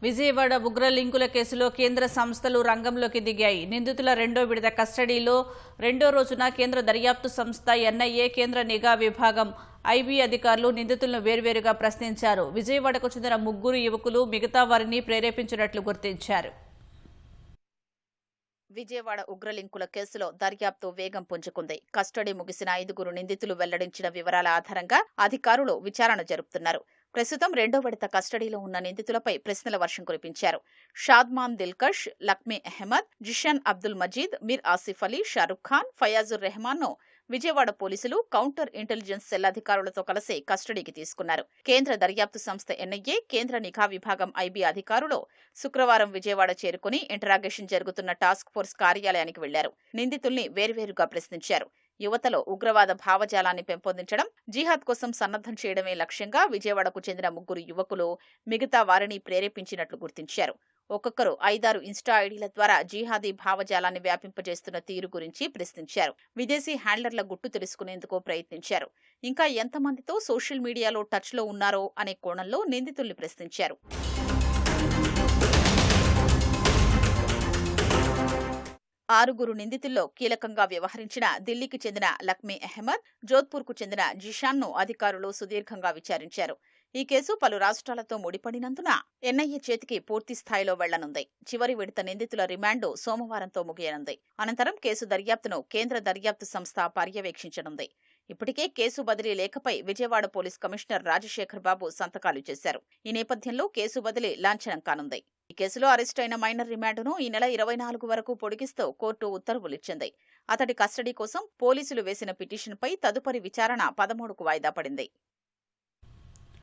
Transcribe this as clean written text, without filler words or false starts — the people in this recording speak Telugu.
విజయవాడ ఉగ్ర లింకుల కేసులో కేంద్ర సంస్థలు రంగంలోకి దిగాయి. నిందితుల రెండో విడత కస్టడీలో రెండో రోజున కేంద్ర దర్యాప్తు సంస్థ ఎన్ఐఏ, కేంద్ర నిఘా విభాగం ఐబీ అధికారులు నిందితులను వేర్వేరుగా ప్రశ్నించారు. విజయవాడకు చెందిన 3 యువకులు మిగతా వారిని ప్రేరేపించినట్లు గుర్తించారు. విజయవాడ ఉగ్రలింకుల కేసులో దర్యాప్తు వేగం పుంజుకుంది. కస్టడీ ముగిసిన 5 నిందితులు వెల్లడించిన వివరాల ఆధారంగా అధికారులు విచారణ జరుపుతున్నారు. ప్రస్తుతం రెండో విడత కస్టడీలో ఉన్న నిందితులపై ప్రశ్నల వర్షం కురిపించారు. షాద్మాన్ దిల్కష్, లక్మీ అహ్మద్, జిషాన్ అబ్దుల్ మజీద్, మీర్ ఆసిఫ్ అలీ, షారుఖ్ ఖాన్, ఫయాజుర్ రెహమాన్ ను విజయవాడ పోలీసులు కౌంటర్ ఇంటెలిజెన్స్ సెల్ అధికారులతో కలిసి కస్టడీకి తీసుకున్నారు. కేంద్ర దర్యాప్తు సంస్థ ఎన్ఐఏ, కేంద్ర నిఘా విభాగం ఐబీ అధికారులు శుక్రవారం విజయవాడ చేరుకుని ఇంటరాగేషన్ జరుగుతున్న టాస్క్ ఫోర్స్ కార్యాలయానికి వెళ్లారు. నిందితుల్ని వేర్వేరుగా ప్రశ్నించారు. యువతలో ఉగ్రవాద భావజాలాన్ని పెంపొందించడం, జిహాద్ కోసం సన్నద్ధం చేయడమే లక్ష్యంగా విజయవాడకు చెందిన 3 యువకులు మిగతా వారిని ప్రేరేపించినట్లు గుర్తించారు. ఒక్కొక్కరు 5-6 ఇన్స్టా ఐడీల ద్వారా జిహాదీ భావజాలాన్ని వ్యాపింపజేస్తున్న తీరు గురించి ప్రశ్నించారు. విదేశీ హ్యాండ్లర్ల గుట్టు తెలుసుకునేందుకు ప్రయత్నించారు. ఇంకా ఎంతమందితో సోషల్ మీడియాలో టచ్లో ఉన్నారో అనే కోణంలో నిందితుల్ని ప్రశ్నించారు. 6 నిందితుల్లో కీలకంగా వ్యవహరించిన ఢిల్లీకి చెందిన లక్మీ అహ్మద్, జోధ్పూర్కు చెందిన జిషాన్ ను అధికారులు సుదీర్ఘంగా విచారించారు. ఈ కేసు పలు రాష్ట్రాలతో ముడిపడినందున ఎన్ఐఏ చేతికి పూర్తి స్థాయిలో వెళ్లనుంది. చివరి విడత నిందితుల రిమాండ్ సోమవారంతో ముగియనుంది. అనంతరం కేసు దర్యాప్తును కేంద్ర దర్యాప్తు సంస్థ పర్యవేక్షించనుంది. ఇప్పటికే కేసు బదిలీ లేఖపై విజయవాడ పోలీస్ కమిషనర్ రాజశేఖర్ బాబు సంతకాలు చేశారు. ఈ నేపథ్యంలో కేసు బదిలీ లాంఛనం కానుంది. ఈ కేసులో అరెస్టు అయిన మైనర్ రిమాండ్ను ఈ నెల 24 వరకు పొడిగిస్తూ కోర్టు ఉత్తర్వులిచ్చింది. అతడి కస్టడీ కోసం పోలీసులు వేసిన పిటిషన్పై తదుపరి విచారణ 13కు వాయిదా పడింది.